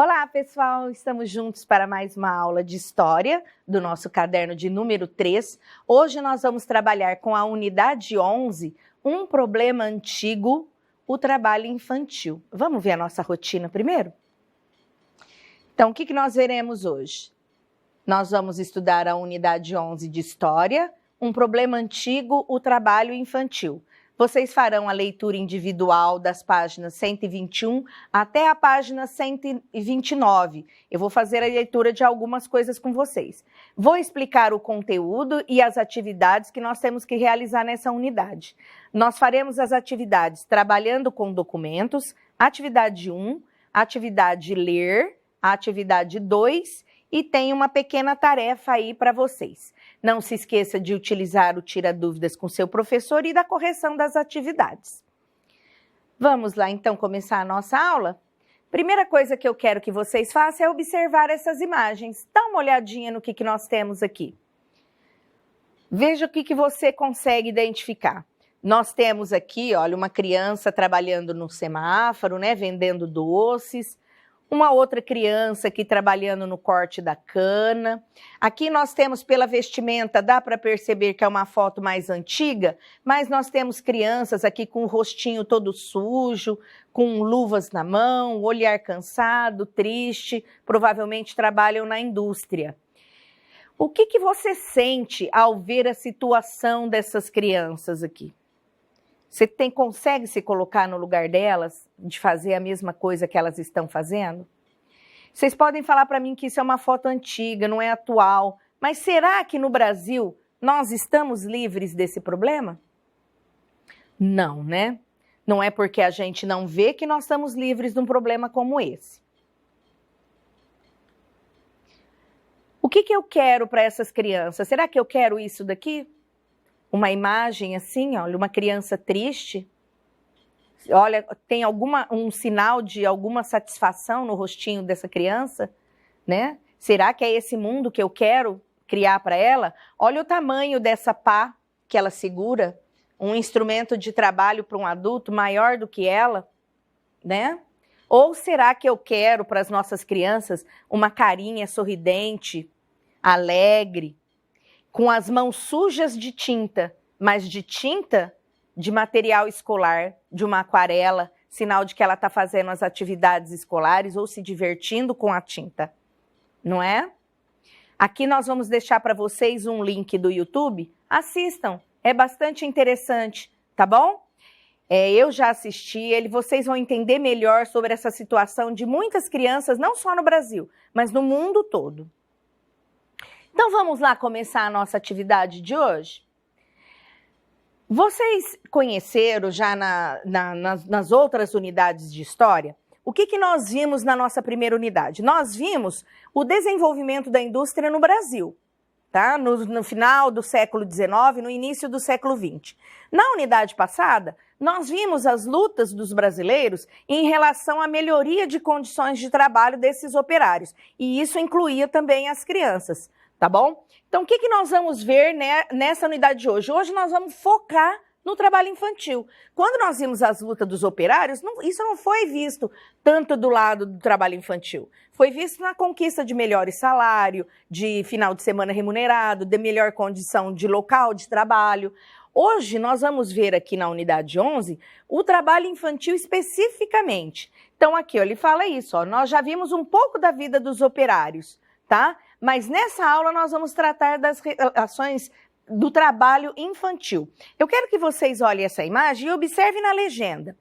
Olá, pessoal! Estamos juntos para mais uma aula de História do nosso caderno de número 3. Hoje nós vamos trabalhar com a unidade 11, um problema antigo, o trabalho infantil. Vamos ver a nossa rotina primeiro? Então, o que nós veremos hoje? Nós vamos estudar a unidade 11 de História, um problema antigo, o trabalho infantil. Vocês farão a leitura individual das páginas 121 até a página 129. Eu vou fazer a leitura de algumas coisas com vocês. Vou explicar o conteúdo e as atividades que nós temos que realizar nessa unidade. Nós faremos as atividades trabalhando com documentos, atividade 1, atividade ler, atividade 2 e tem uma pequena tarefa aí para vocês. Não se esqueça de utilizar o Tira Dúvidas com seu professor e da correção das atividades. Vamos lá, então, começar a nossa aula? Primeira coisa que eu quero que vocês façam é observar essas imagens. Dá uma olhadinha no que nós temos aqui. Veja o que você consegue identificar. Nós temos aqui, olha, uma criança trabalhando no semáforo, né, vendendo doces. Uma outra criança aqui trabalhando no corte da cana. Aqui nós temos pela vestimenta, dá para perceber que é uma foto mais antiga, mas nós temos crianças aqui com o rostinho todo sujo, com luvas na mão, olhar cansado, triste, provavelmente trabalham na indústria. O que você sente ao ver a situação dessas crianças aqui? Você consegue se colocar no lugar delas, de fazer a mesma coisa que elas estão fazendo? Vocês podem falar para mim que isso é uma foto antiga, não é atual, mas será que no Brasil nós estamos livres desse problema? Não, né? Não é porque a gente não vê que nós estamos livres de um problema como esse. O que eu quero para essas crianças? Será que eu quero isso daqui? Uma imagem assim, olha, uma criança triste. Olha, tem um sinal de alguma satisfação no rostinho dessa criança, né? Será que é esse mundo que eu quero criar para ela? Olha o tamanho dessa pá que ela segura, um instrumento de trabalho para um adulto maior do que ela, né? Ou será que eu quero para as nossas crianças uma carinha sorridente, alegre, com as mãos sujas de tinta, mas de tinta de material escolar, de uma aquarela, sinal de que ela está fazendo as atividades escolares ou se divertindo com a tinta, não é? Aqui nós vamos deixar para vocês um link do YouTube, assistam, é bastante interessante, tá bom? Eu já assisti, vocês vão entender melhor sobre essa situação de muitas crianças, não só no Brasil, mas no mundo todo. Então vamos lá começar a nossa atividade de hoje? Vocês conheceram já nas outras unidades de história? O que nós vimos na nossa primeira unidade? Nós vimos o desenvolvimento da indústria no Brasil, tá? No final do século XIX, no início do século XX. Na unidade passada, nós vimos as lutas dos brasileiros em relação à melhoria de condições de trabalho desses operários. E isso incluía também as crianças. Tá bom? Então, o que nós vamos ver, né, nessa unidade de hoje? Hoje nós vamos focar no trabalho infantil. Quando nós vimos as lutas dos operários, isso não foi visto tanto do lado do trabalho infantil. Foi visto na conquista de melhor salário, de final de semana remunerado, de melhor condição de local de trabalho. Hoje nós vamos ver aqui na unidade 11 o trabalho infantil especificamente. Então, aqui ó, ele fala isso, ó, nós já vimos um pouco da vida dos operários, tá? Mas nessa aula nós vamos tratar das relações do trabalho infantil. Eu quero que vocês olhem essa imagem e observem na legenda.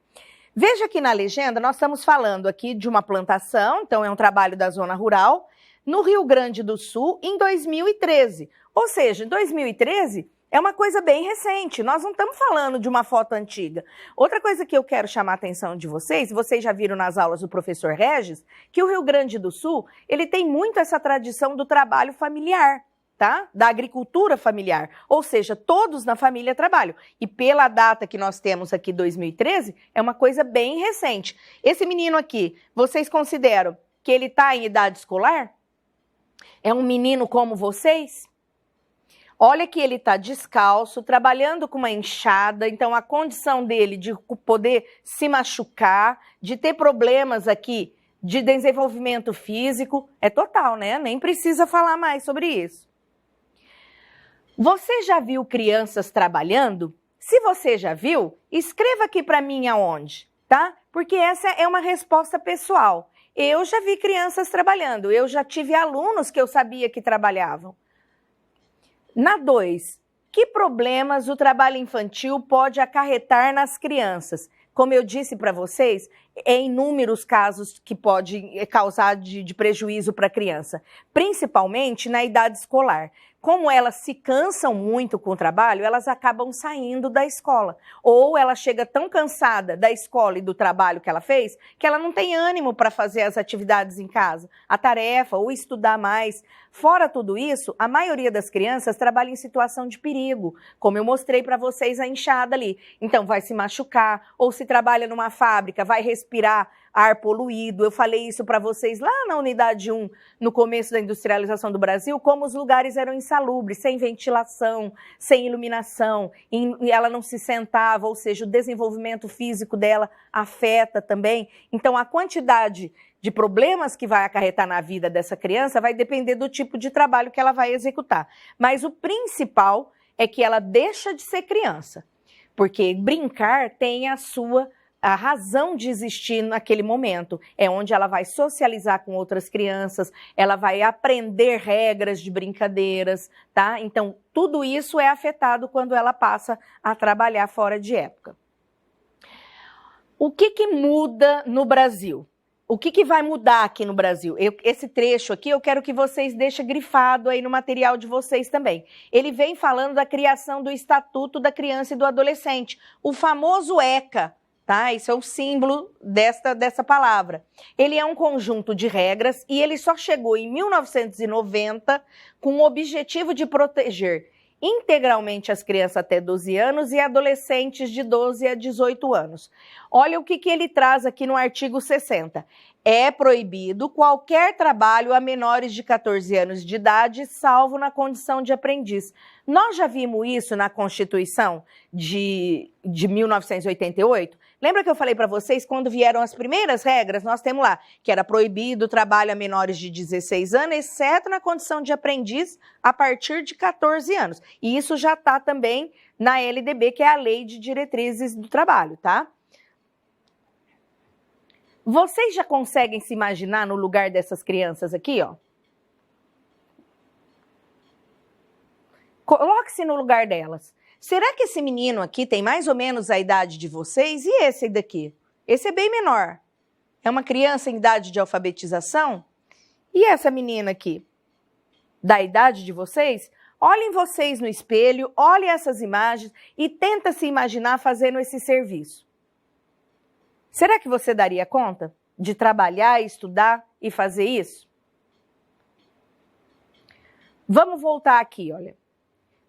Veja que na legenda nós estamos falando aqui de uma plantação, então é um trabalho da zona rural, no Rio Grande do Sul em 2013. Ou seja, em 2013 é uma coisa bem recente, nós não estamos falando de uma foto antiga. Outra coisa que eu quero chamar a atenção de vocês já viram nas aulas do professor Regis, que o Rio Grande do Sul, ele tem muito essa tradição do trabalho familiar, tá? Da agricultura familiar, ou seja, todos na família trabalham. E pela data que nós temos aqui, 2013, é uma coisa bem recente. Esse menino aqui, vocês consideram que ele está em idade escolar? É um menino como vocês? Olha que ele está descalço, trabalhando com uma enxada, então a condição dele de poder se machucar, de ter problemas aqui de desenvolvimento físico, é total, né? Nem precisa falar mais sobre isso. Você já viu crianças trabalhando? Se você já viu, escreva aqui para mim aonde, tá? Porque essa é uma resposta pessoal. Eu já vi crianças trabalhando, eu já tive alunos que eu sabia que trabalhavam. Na 2, que problemas o trabalho infantil pode acarretar nas crianças? Como eu disse para vocês, é inúmeros casos que pode causar de prejuízo para a criança, principalmente na idade escolar. Como elas se cansam muito com o trabalho, elas acabam saindo da escola. Ou ela chega tão cansada da escola e do trabalho que ela fez, que ela não tem ânimo para fazer as atividades em casa, a tarefa ou estudar mais. Fora tudo isso, a maioria das crianças trabalha em situação de perigo, como eu mostrei para vocês a enxada ali. Então vai se machucar, ou se trabalha numa fábrica, vai respirar ar poluído. Eu falei isso para vocês lá na unidade 1, no começo da industrialização do Brasil, como os lugares eram insalubres, sem ventilação, sem iluminação, e ela não se sentava, ou seja, o desenvolvimento físico dela afeta também. Então, a quantidade de problemas que vai acarretar na vida dessa criança vai depender do tipo de trabalho que ela vai executar. Mas o principal é que ela deixa de ser criança, porque brincar tem a razão de existir naquele momento. É onde ela vai socializar com outras crianças, ela vai aprender regras de brincadeiras, tá? Então, tudo isso é afetado quando ela passa a trabalhar fora de época. O que muda no Brasil? O que vai mudar aqui no Brasil? Esse trecho aqui eu quero que vocês deixem grifado aí no material de vocês também. Ele vem falando da criação do Estatuto da Criança e do Adolescente, o famoso ECA, tá? Isso é o símbolo dessa palavra. Ele é um conjunto de regras e ele só chegou em 1990 com o objetivo de proteger integralmente as crianças até 12 anos e adolescentes de 12 a 18 anos. Olha o que ele traz aqui no artigo 60. É proibido qualquer trabalho a menores de 14 anos de idade, salvo na condição de aprendiz. Nós já vimos isso na Constituição de 1988? Lembra que eu falei para vocês, quando vieram as primeiras regras, nós temos lá que era proibido o trabalho a menores de 16 anos, exceto na condição de aprendiz a partir de 14 anos. E isso já está também na LDB, que é a Lei de Diretrizes do Trabalho, tá? Vocês já conseguem se imaginar no lugar dessas crianças aqui, ó? Coloque-se no lugar delas. Será que esse menino aqui tem mais ou menos a idade de vocês? E esse daqui? Esse é bem menor. É uma criança em idade de alfabetização? E essa menina aqui? Da idade de vocês? Olhem vocês no espelho, olhem essas imagens e tenta se imaginar fazendo esse serviço. Será que você daria conta de trabalhar, estudar e fazer isso? Vamos voltar aqui, olha.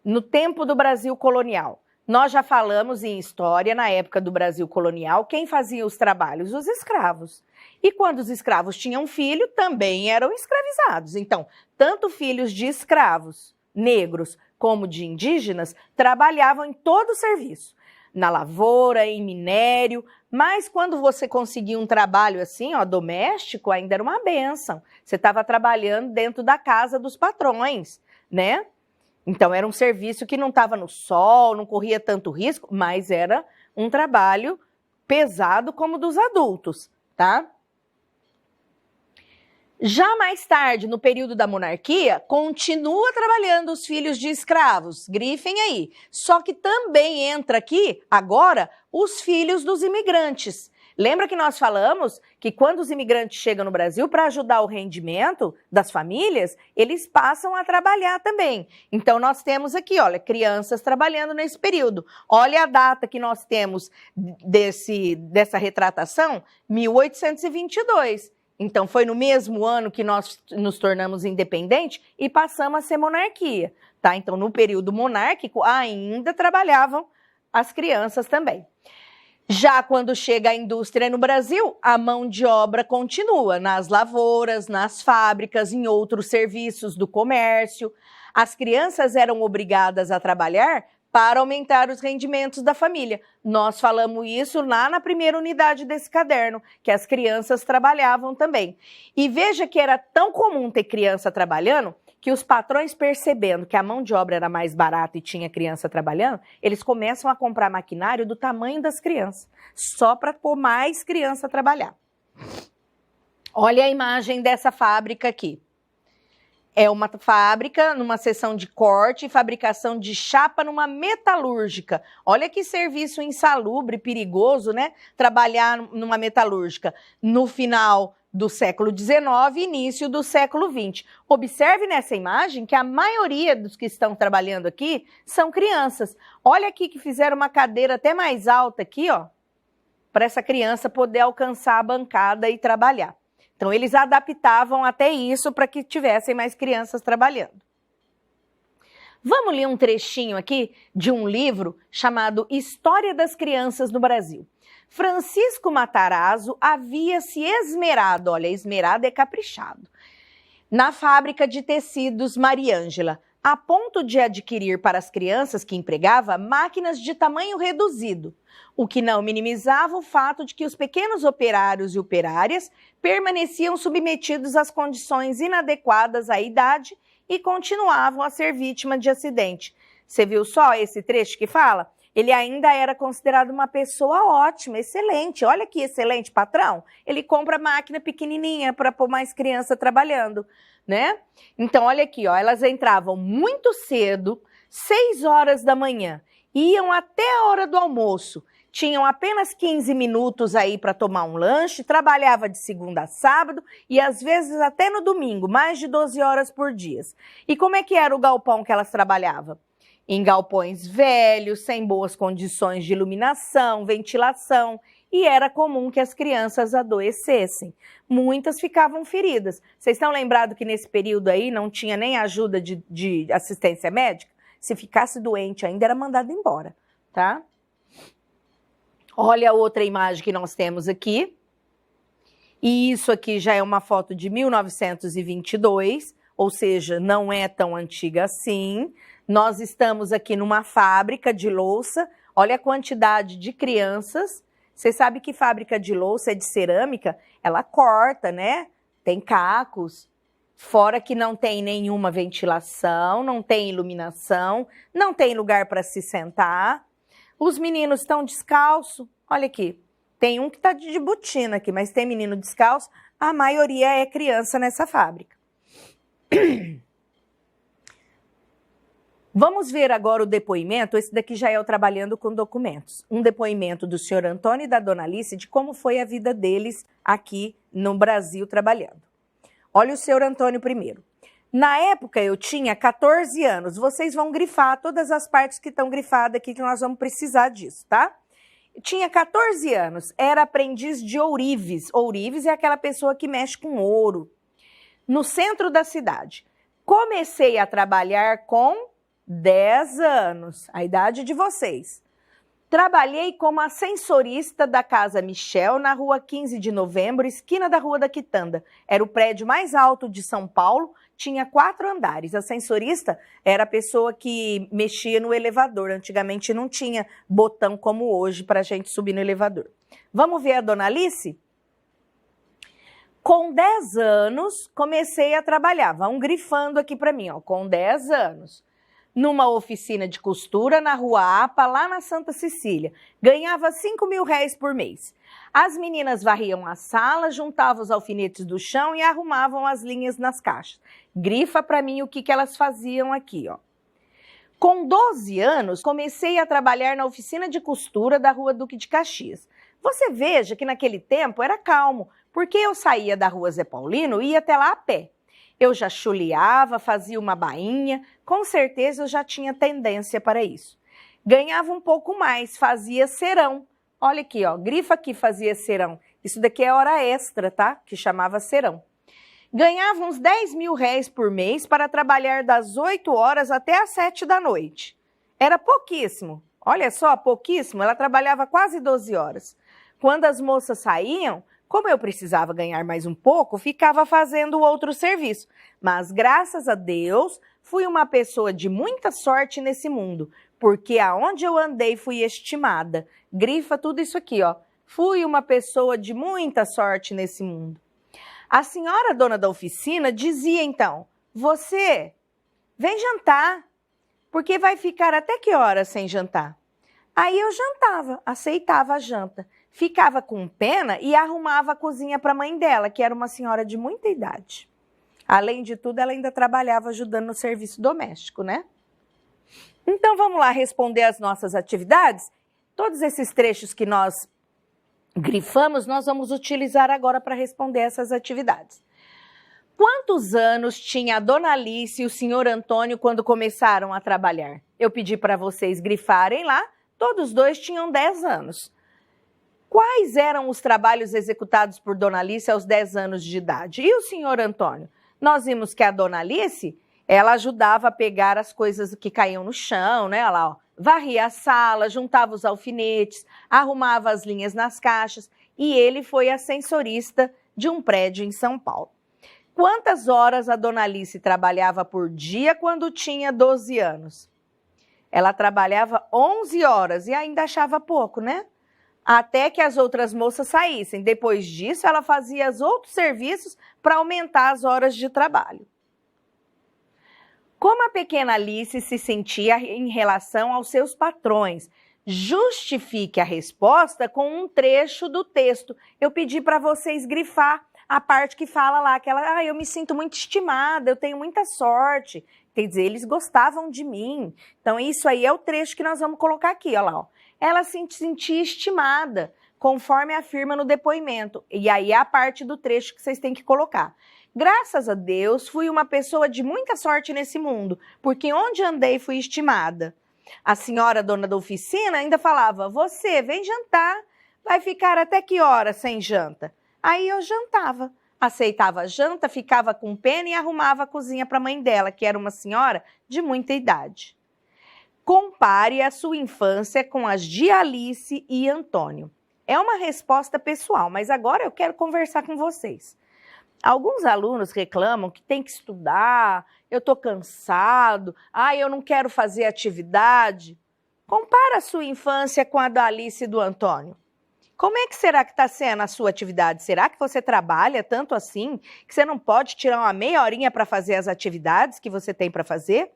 No tempo do Brasil colonial, nós já falamos em história, na época do Brasil colonial, quem fazia os trabalhos? Os escravos. E quando os escravos tinham filho, também eram escravizados. Então, tanto filhos de escravos negros como de indígenas trabalhavam em todo o serviço. Na lavoura, em minério, mas quando você conseguia um trabalho assim, ó, doméstico, ainda era uma bênção. Você estava trabalhando dentro da casa dos patrões, né? Então, era um serviço que não estava no sol, não corria tanto risco, mas era um trabalho pesado como o dos adultos, tá? Já mais tarde, no período da monarquia, continua trabalhando os filhos de escravos, grifem aí. Só que também entra aqui, agora, os filhos dos imigrantes. Lembra que nós falamos que quando os imigrantes chegam no Brasil, para ajudar o rendimento das famílias, eles passam a trabalhar também. Então, nós temos aqui, olha, crianças trabalhando nesse período. Olha a data que nós temos dessa retratação, 1822. Então, foi no mesmo ano que nós nos tornamos independentes e passamos a ser monarquia, tá? Então, no período monárquico, ainda trabalhavam as crianças também. Já quando chega a indústria no Brasil, a mão de obra continua nas lavouras, nas fábricas, em outros serviços do comércio. As crianças eram obrigadas a trabalhar para aumentar os rendimentos da família. Nós falamos isso lá na primeira unidade desse caderno, que as crianças trabalhavam também. E veja que era tão comum ter criança trabalhando, que os patrões, percebendo que a mão de obra era mais barata e tinha criança trabalhando, eles começam a comprar maquinário do tamanho das crianças, só para pôr mais criança a trabalhar. Olha a imagem dessa fábrica aqui. É uma fábrica numa seção de corte e fabricação de chapa numa metalúrgica. Olha que serviço insalubre, perigoso, né? Trabalhar numa metalúrgica no final do século XIX e início do século XX. Observe nessa imagem que a maioria dos que estão trabalhando aqui são crianças. Olha aqui que fizeram uma cadeira até mais alta aqui, ó, para essa criança poder alcançar a bancada e trabalhar. Então, eles adaptavam até isso para que tivessem mais crianças trabalhando. Vamos ler um trechinho aqui de um livro chamado História das Crianças no Brasil. Francisco Matarazzo havia se esmerado, olha, esmerado é caprichado, na fábrica de tecidos Mariângela, a ponto de adquirir para as crianças que empregava máquinas de tamanho reduzido, o que não minimizava o fato de que os pequenos operários e operárias permaneciam submetidos às condições inadequadas à idade e continuavam a ser vítima de acidente. Você viu só esse trecho que fala? Ele ainda era considerado uma pessoa ótima, excelente. Olha que excelente patrão. Ele compra máquina pequenininha para pôr mais criança trabalhando, né? Então, olha aqui, ó, elas entravam muito cedo, 6 horas da manhã, iam até a hora do almoço, tinham apenas 15 minutos aí para tomar um lanche, trabalhava de segunda a sábado e às vezes até no domingo, mais de 12 horas por dia. E como é que era o galpão que elas trabalhavam? Em galpões velhos, sem boas condições de iluminação, ventilação, e era comum que as crianças adoecessem. Muitas ficavam feridas. Vocês estão lembrados que nesse período aí não tinha nem ajuda de assistência médica? Se ficasse doente ainda era mandado embora, tá? Olha a outra imagem que nós temos aqui. E isso aqui já é uma foto de 1922, ou seja, não é tão antiga assim. Nós estamos aqui numa fábrica de louça. Olha a quantidade de crianças. Você sabe que fábrica de louça é de cerâmica? Ela corta, né? Tem cacos. Fora que não tem nenhuma ventilação, não tem iluminação, não tem lugar para se sentar. Os meninos estão descalços. Olha aqui. Tem um que está de botina aqui, mas tem menino descalço. A maioria é criança nessa fábrica. Vamos ver agora o depoimento, esse daqui já é o Trabalhando com Documentos. Um depoimento do senhor Antônio e da dona Alice de como foi a vida deles aqui no Brasil trabalhando. Olha o senhor Antônio primeiro. Na época eu tinha 14 anos, vocês vão grifar todas as partes que estão grifadas aqui que nós vamos precisar disso, tá? Eu tinha 14 anos, era aprendiz de ourives. Ourives é aquela pessoa que mexe com ouro. No centro da cidade. Comecei a trabalhar com 10 anos, a idade de vocês. Trabalhei como ascensorista da Casa Michel, na rua 15 de novembro, esquina da Rua da Quitanda. Era o prédio mais alto de São Paulo, tinha 4 andares. Ascensorista era a pessoa que mexia no elevador. Antigamente não tinha botão como hoje para a gente subir no elevador. Vamos ver a dona Alice? Com 10 anos, comecei a trabalhar. Vão grifando aqui para mim, ó, com 10 anos. Numa oficina de costura na Rua APA, lá na Santa Cecília. Ganhava 5 mil reais por mês. As meninas varriam a sala, juntavam os alfinetes do chão e arrumavam as linhas nas caixas. Grifa para mim o que elas faziam aqui, ó. Com 12 anos, comecei a trabalhar na oficina de costura da Rua Duque de Caxias. Você veja que naquele tempo era calmo, porque eu saía da Rua Zé Paulino e ia até lá a pé. Eu já chuleava, fazia uma bainha, com certeza eu já tinha tendência para isso. Ganhava um pouco mais, fazia serão. Olha aqui, ó, grifa aqui, fazia serão. Isso daqui é hora extra, tá? Que chamava serão. Ganhava uns 10 mil reais por mês para trabalhar das 8 horas até as 7 da noite. Era pouquíssimo. Olha só, pouquíssimo. Ela trabalhava quase 12 horas. Quando as moças saíam, como eu precisava ganhar mais um pouco, ficava fazendo outro serviço. Mas, graças a Deus, fui uma pessoa de muita sorte nesse mundo, porque aonde eu andei fui estimada. Grifa tudo isso aqui, ó. Fui uma pessoa de muita sorte nesse mundo. A senhora dona da oficina dizia então, você vem jantar, porque vai ficar até que hora sem jantar? Aí eu jantava, aceitava a janta. Ficava com pena e arrumava a cozinha para a mãe dela, que era uma senhora de muita idade. Além de tudo, ela ainda trabalhava ajudando no serviço doméstico, né? Então vamos lá responder as nossas atividades? Todos esses trechos que nós grifamos, nós vamos utilizar agora para responder essas atividades. Quantos anos tinha a dona Alice e o senhor Antônio quando começaram a trabalhar? Eu pedi para vocês grifarem lá, todos dois tinham 10 anos. Quais eram os trabalhos executados por dona Alice aos 10 anos de idade? E o senhor Antônio? Nós vimos que a dona Alice, ela ajudava a pegar as coisas que caíam no chão, né? Olha lá, ó. Varria a sala, juntava os alfinetes, arrumava as linhas nas caixas e ele foi ascensorista de um prédio em São Paulo. Quantas horas a dona Alice trabalhava por dia quando tinha 12 anos? Ela trabalhava 11 horas e ainda achava pouco, né? Até que as outras moças saíssem. Depois disso, ela fazia os outros serviços para aumentar as horas de trabalho. Como a pequena Alice se sentia em relação aos seus patrões? Justifique a resposta com um trecho do texto. Eu pedi para vocês grifar a parte que fala lá, que ela, eu me sinto muito estimada, eu tenho muita sorte. Quer dizer, eles gostavam de mim. Então, isso aí é o trecho que nós vamos colocar aqui, olha lá, ó. Ela se sentia estimada, conforme afirma no depoimento. E aí é a parte do trecho que vocês têm que colocar. Graças a Deus, fui uma pessoa de muita sorte nesse mundo, porque onde andei fui estimada. A senhora dona da oficina ainda falava, você vem jantar, vai ficar até que hora sem janta? Aí eu jantava, aceitava a janta, ficava com pena e arrumava a cozinha para a mãe dela, que era uma senhora de muita idade. Compare a sua infância com as de Alice e Antônio. É uma resposta pessoal, mas agora eu quero conversar com vocês. Alguns alunos reclamam que tem que estudar, eu estou cansado, eu não quero fazer atividade. Compara a sua infância com a da Alice e do Antônio. Como é que será que está sendo a sua atividade? Será que você trabalha tanto assim que você não pode tirar uma meia horinha para fazer as atividades que você tem para fazer?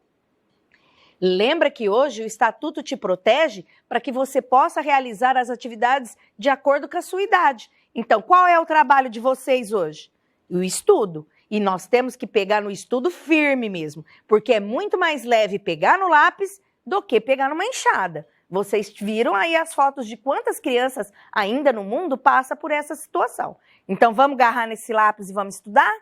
Lembra que hoje o Estatuto te protege para que você possa realizar as atividades de acordo com a sua idade. Então, qual é o trabalho de vocês hoje? O estudo. E nós temos que pegar no estudo firme mesmo, porque é muito mais leve pegar no lápis do que pegar numa enxada. Vocês viram aí as fotos de quantas crianças ainda no mundo passam por essa situação. Então, vamos agarrar nesse lápis e vamos estudar?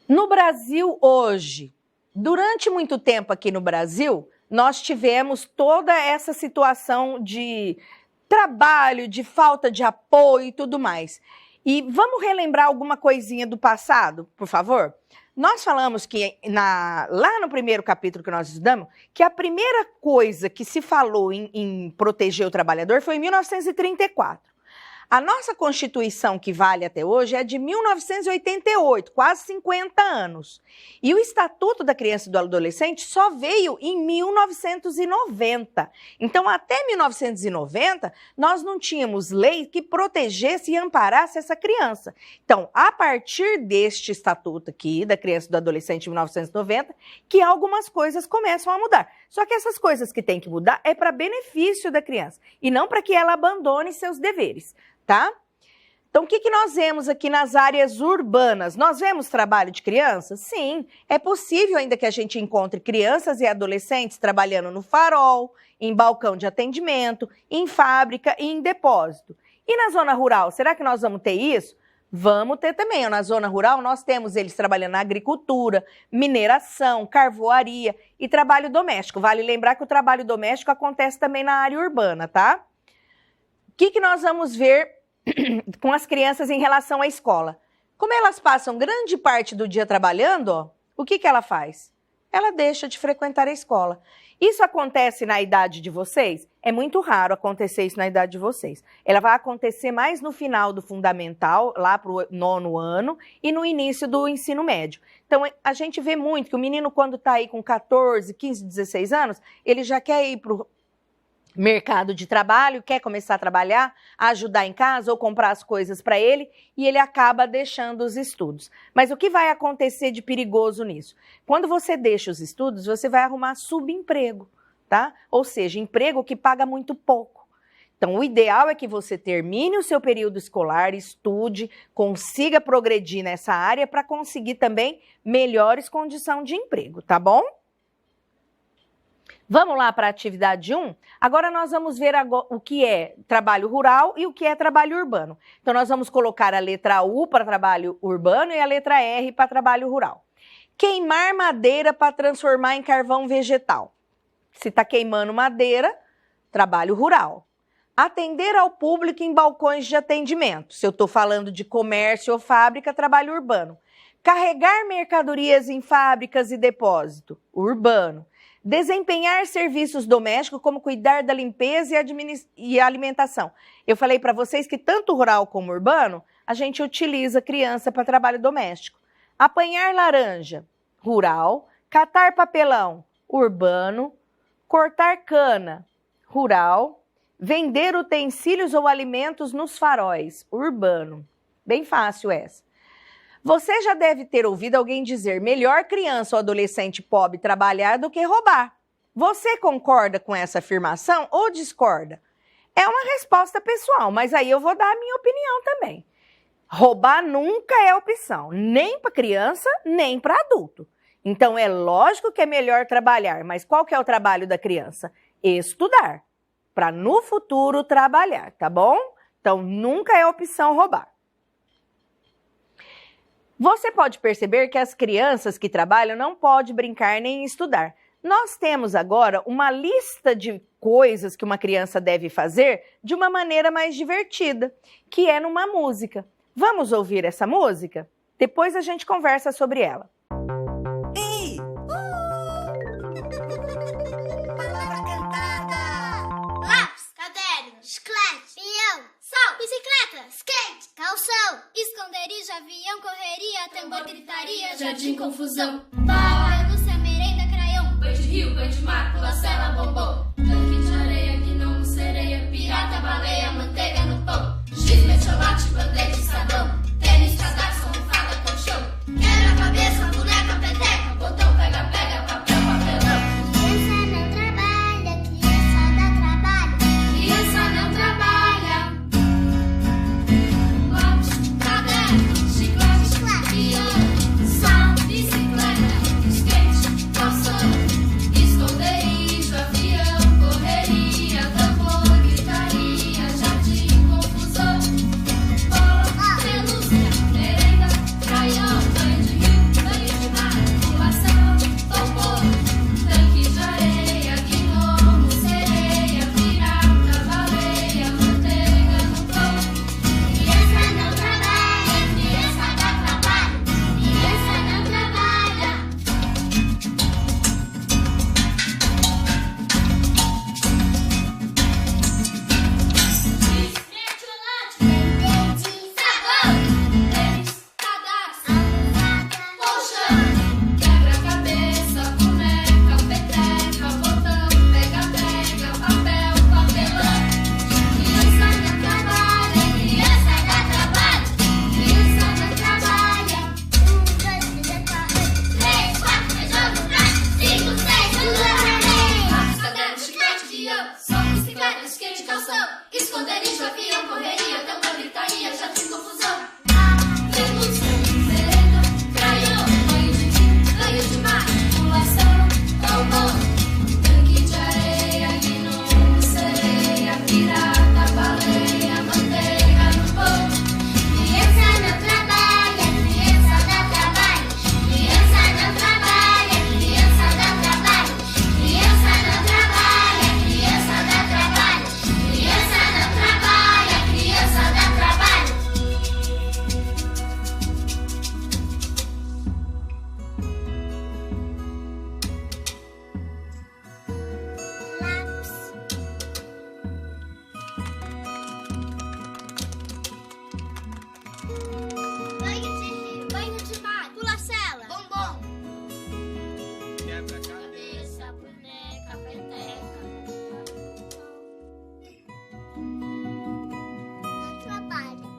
No Brasil hoje, durante muito tempo aqui no Brasil, nós tivemos toda essa situação de trabalho, de falta de apoio e tudo mais. E vamos relembrar alguma coisinha do passado, por favor? Nós falamos que lá no primeiro capítulo que nós estudamos, que a primeira coisa que se falou em proteger o trabalhador foi em 1934. A nossa Constituição, que vale até hoje, é de 1988, quase 50 anos. E o Estatuto da Criança e do Adolescente só veio em 1990. Então, até 1990, nós não tínhamos lei que protegesse e amparasse essa criança. Então, a partir deste Estatuto aqui, da Criança e do Adolescente, de 1990, que algumas coisas começam a mudar. Só que essas coisas que tem que mudar é para benefício da criança e não para que ela abandone seus deveres. Tá? Então, o que nós vemos aqui nas áreas urbanas? Nós vemos trabalho de crianças? Sim, é possível ainda que a gente encontre crianças e adolescentes trabalhando no farol, em balcão de atendimento, em fábrica e em depósito. E na zona rural, será que nós vamos ter isso? Vamos ter também. Na zona rural, nós temos eles trabalhando na agricultura, mineração, carvoaria e trabalho doméstico. Vale lembrar que o trabalho doméstico acontece também na área urbana, tá? O que nós vamos ver com as crianças em relação à escola? Como elas passam grande parte do dia trabalhando, ó, o que ela faz? ela deixa de frequentar a escola. Isso acontece na idade de vocês? É muito raro acontecer isso na idade de vocês. Ela vai acontecer mais no final do fundamental, lá para o 9º ano, e no início do ensino médio. Então, a gente vê muito que o menino, quando está aí com 14, 15, 16 anos, ele já quer ir para o mercado de trabalho, quer começar a trabalhar, ajudar em casa ou comprar as coisas para ele, e ele acaba deixando os estudos. Mas o que vai acontecer de perigoso nisso? Quando você deixa os estudos, você vai arrumar subemprego, tá? Ou seja, emprego que paga muito pouco. Então, o ideal é que você termine o seu período escolar, estude, consiga progredir nessa área para conseguir também melhores condições de emprego, tá bom? Vamos lá para a atividade 1? Agora nós vamos ver o que é trabalho rural e o que é trabalho urbano. Então nós vamos colocar a letra U para trabalho urbano e a letra R para trabalho rural. Queimar madeira para transformar em carvão vegetal. Se está queimando madeira, trabalho rural. Atender ao público em balcões de atendimento. Se eu estou falando de comércio ou fábrica, trabalho urbano. Carregar mercadorias em fábricas e depósito, urbano. Desempenhar serviços domésticos, como cuidar da limpeza e alimentação. Eu falei para vocês que tanto rural como urbano, a gente utiliza criança para trabalho doméstico. Apanhar laranja, rural. Catar papelão, urbano. Cortar cana, rural. Vender utensílios ou alimentos nos faróis, urbano. Bem fácil essa. Você já deve ter ouvido alguém dizer: melhor criança ou adolescente pobre trabalhar do que roubar. Você concorda com essa afirmação ou discorda? É uma resposta pessoal, mas aí eu vou dar a minha opinião também. Roubar nunca é opção, nem para criança, nem para adulto. Então é lógico que é melhor trabalhar, mas qual que é o trabalho da criança? Estudar, para no futuro trabalhar, tá bom? Então nunca é opção roubar. Você pode perceber que as crianças que trabalham não podem brincar nem estudar. Nós temos agora uma lista de coisas que uma criança deve fazer de uma maneira mais divertida, que é numa música. Vamos ouvir essa música? Depois a gente conversa sobre ela. Ei! Palavra cantada! Lápis, caderno, chiclete, pinhão, sal, bicicleta, skate, calção, esconderijo, avião, correria, tambor, gritaria, jardim, confusão, bala, pelúcia, merenda, craião, banho de rio, banho de mar, pula-cela, bombom, tanque de areia, gnomo, sereia, pirata, baleia, manteiga no pão, giz, metiolate, bandeja, sabão, tênis, cadarço, almofada, colchão, quebra-cabeça, boneca, peteca, botão, pega-pega, papel, papelão. Criança não trabalha, criança dá trabalho, criança não trabalha. Lápis, caderno, chiclete, piano, sal, bicicleta, skate, calção, esconderijo, avião, correria, tambor, gritaria, jardim, confusão, bola, pelúcia,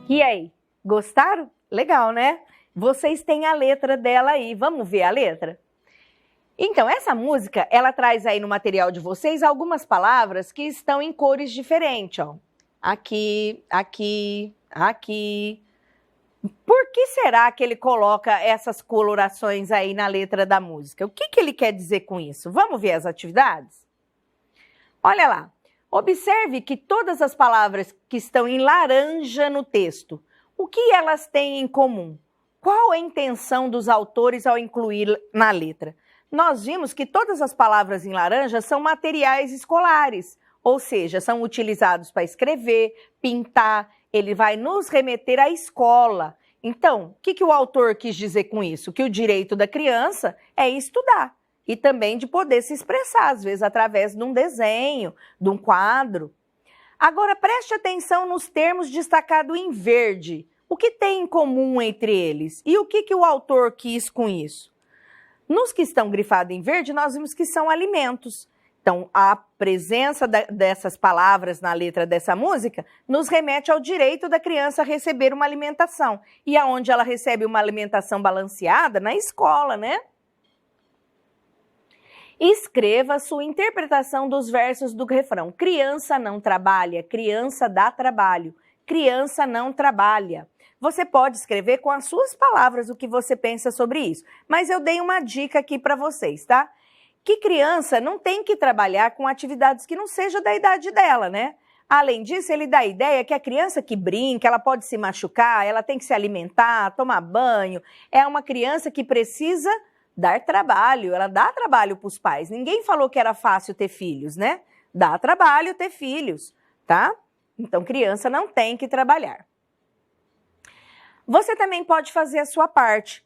E aí, gostaram? Legal, né? Vocês têm a letra dela aí, vamos ver a letra? Então, essa música, ela traz aí no material de vocês algumas palavras que estão em cores diferentes, ó. Aqui, aqui, aqui. Por que será que ele coloca essas colorações aí na letra da música? O que ele quer dizer com isso? Vamos ver as atividades? Olha lá. Observe que todas as palavras que estão em laranja no texto, o que elas têm em comum? Qual a intenção dos autores ao incluir na letra? Nós vimos que todas as palavras em laranja são materiais escolares, ou seja, são utilizados para escrever, pintar, ele vai nos remeter à escola. Então, o que o autor quis dizer com isso? Que o direito da criança é estudar e também de poder se expressar, às vezes através de um desenho, de um quadro. Agora, preste atenção nos termos destacados em verde. O que tem em comum entre eles? E o que o autor quis com isso? Nos que estão grifados em verde, nós vimos que são alimentos. Então, a presença dessas palavras na letra dessa música nos remete ao direito da criança a receber uma alimentação. E aonde ela recebe uma alimentação balanceada? Na escola, né? Escreva sua interpretação dos versos do refrão. Criança não trabalha, criança dá trabalho. Criança não trabalha. Você pode escrever com as suas palavras o que você pensa sobre isso. Mas eu dei uma dica aqui para vocês, tá? Que criança não tem que trabalhar com atividades que não sejam da idade dela, né? Além disso, ele dá a ideia que a criança que brinca, ela pode se machucar, ela tem que se alimentar, tomar banho. É uma criança que precisa dar trabalho, ela dá trabalho para os pais. Ninguém falou que era fácil ter filhos, né? Dá trabalho ter filhos, tá? Então, criança não tem que trabalhar. Você também pode fazer a sua parte.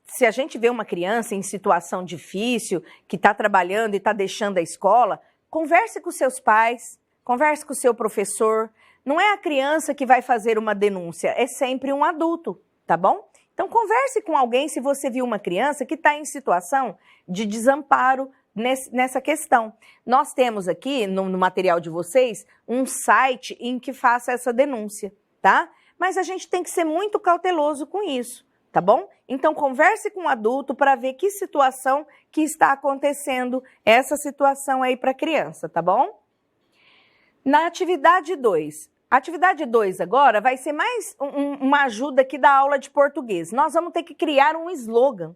Se a gente vê uma criança em situação difícil, que está trabalhando e está deixando a escola, converse com seus pais, converse com o seu professor. Não é a criança que vai fazer uma denúncia, é sempre um adulto, tá bom? Então, converse com alguém se você viu uma criança que está em situação de desamparo nessa questão. Nós temos aqui, no material de vocês, um site em que faça essa denúncia, tá? Mas a gente tem que ser muito cauteloso com isso, tá bom? Então, converse com o adulto para ver que situação que está acontecendo essa situação aí para a criança, tá bom? Na atividade 2. A atividade 2 agora vai ser mais uma ajuda aqui da aula de português. Nós vamos ter que criar um slogan.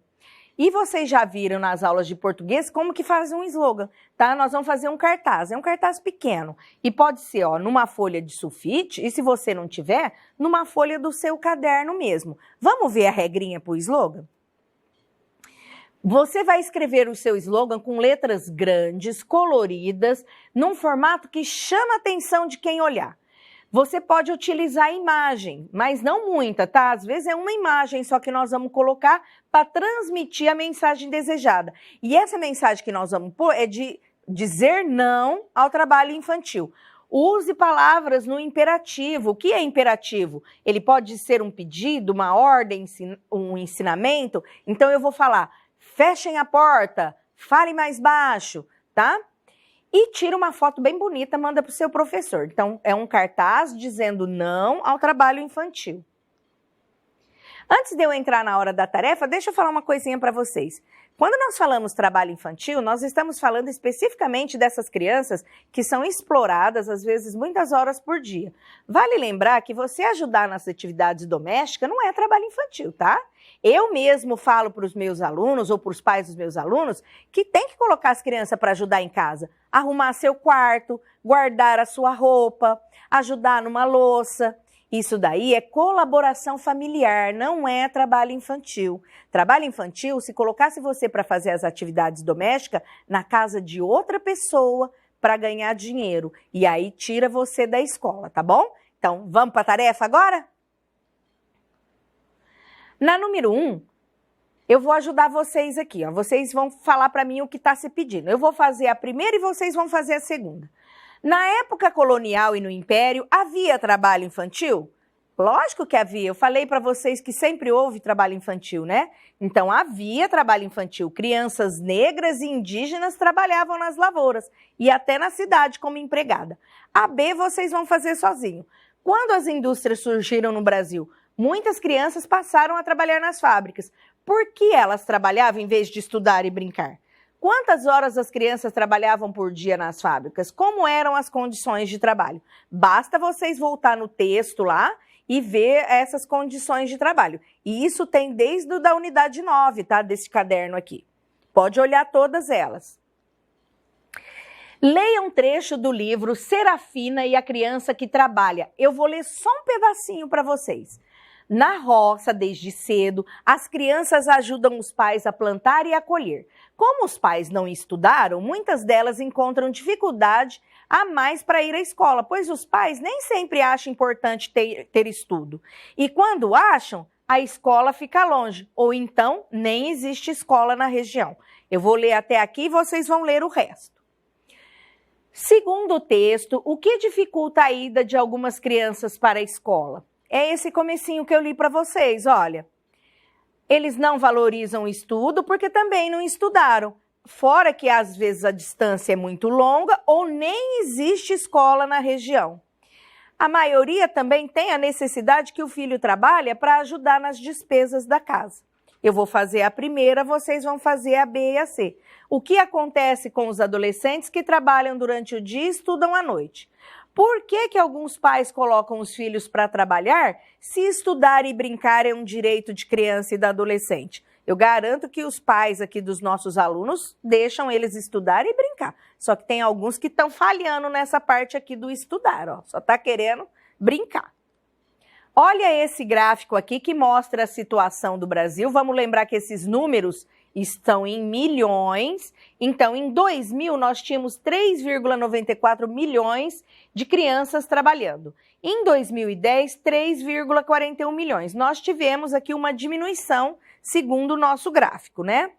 E vocês já viram nas aulas de português como que faz um slogan, tá? Nós vamos fazer um cartaz, é um cartaz pequeno. E pode ser, ó, numa folha de sulfite, e se você não tiver, numa folha do seu caderno mesmo. Vamos ver a regrinha para o slogan? Você vai escrever o seu slogan com letras grandes, coloridas, num formato que chama a atenção de quem olhar. Você pode utilizar imagem, mas não muita, tá? Às vezes é uma imagem só que nós vamos colocar para transmitir a mensagem desejada. E essa mensagem que nós vamos pôr é de dizer não ao trabalho infantil. Use palavras no imperativo. O que é imperativo? Ele pode ser um pedido, uma ordem, um ensinamento. Então eu vou falar, fechem a porta, fale mais baixo, tá? E tira uma foto bem bonita, manda para o seu professor. Então, é um cartaz dizendo não ao trabalho infantil. Antes de eu entrar na hora da tarefa, deixa eu falar uma coisinha para vocês. Quando nós falamos trabalho infantil, nós estamos falando especificamente dessas crianças que são exploradas, às vezes, muitas horas por dia. Vale lembrar que você ajudar nas atividades domésticas não é trabalho infantil, tá? Eu mesmo falo para os meus alunos ou para os pais dos meus alunos que tem que colocar as crianças para ajudar em casa. Arrumar seu quarto, guardar a sua roupa, ajudar numa louça. Isso daí é colaboração familiar, não é trabalho infantil. Trabalho infantil, se colocasse você para fazer as atividades domésticas na casa de outra pessoa para ganhar dinheiro. E aí tira você da escola, tá bom? Então, vamos para a tarefa agora? Na número 1, eu vou ajudar vocês aqui, ó. Vocês vão falar para mim o que está se pedindo. Eu vou fazer a primeira e vocês vão fazer a segunda. Na época colonial e no Império, havia trabalho infantil? Lógico que havia. Eu falei para vocês que sempre houve trabalho infantil, né? Então, havia trabalho infantil. Crianças negras e indígenas trabalhavam nas lavouras e até na cidade como empregada. A B vocês vão fazer sozinho. Quando as indústrias surgiram no Brasil, muitas crianças passaram a trabalhar nas fábricas. Por que elas trabalhavam em vez de estudar e brincar? Quantas horas as crianças trabalhavam por dia nas fábricas? Como eram as condições de trabalho? Basta vocês voltar no texto lá e ver essas condições de trabalho. E isso tem desde a unidade 9, tá? Desse caderno aqui. Pode olhar todas elas. Leia um trecho do livro Serafina e a Criança que Trabalha. Eu vou ler só um pedacinho para vocês. Na roça, desde cedo, as crianças ajudam os pais a plantar e a colher. Como os pais não estudaram, muitas delas encontram dificuldade a mais para ir à escola, pois os pais nem sempre acham importante ter estudo. E quando acham, a escola fica longe, ou então nem existe escola na região. Eu vou ler até aqui e vocês vão ler o resto. Segundo o texto, o que dificulta a ida de algumas crianças para a escola? É esse comecinho que eu li para vocês, olha. Eles não valorizam o estudo porque também não estudaram. Fora que às vezes a distância é muito longa ou nem existe escola na região. A maioria também tem a necessidade que o filho trabalhe para ajudar nas despesas da casa. Eu vou fazer a primeira, vocês vão fazer a B e a C. O que acontece com os adolescentes que trabalham durante o dia e estudam à noite? Por que alguns pais colocam os filhos para trabalhar se estudar e brincar é um direito de criança e da adolescente? Eu garanto que os pais aqui dos nossos alunos deixam eles estudar e brincar. Só que tem alguns que estão falhando nessa parte aqui do estudar, ó. Só está querendo brincar. Olha esse gráfico aqui que mostra a situação do Brasil. Vamos lembrar que esses números estão em milhões. Então, em 2000, nós tínhamos 3,94 milhões de crianças trabalhando. Em 2010, 3,41 milhões. Nós tivemos aqui uma diminuição, segundo o nosso gráfico, né?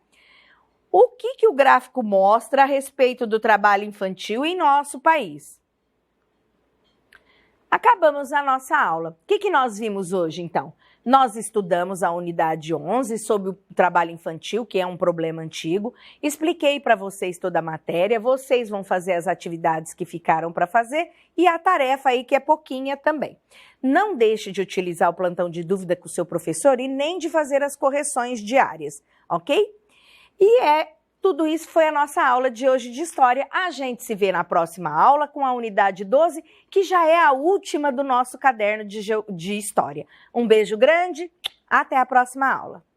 O que o gráfico mostra a respeito do trabalho infantil em nosso país? Acabamos a nossa aula. O que nós vimos hoje, então? Nós estudamos a unidade 11 sobre o trabalho infantil, que é um problema antigo. Expliquei para vocês toda a matéria. Vocês vão fazer as atividades que ficaram para fazer e a tarefa aí que é pouquinha também. Não deixe de utilizar o plantão de dúvida com o seu professor e nem de fazer as correções diárias, ok? Tudo isso foi a nossa aula de hoje de História. A gente se vê na próxima aula com a unidade 12, que já é a última do nosso caderno de História. Um beijo grande, até a próxima aula.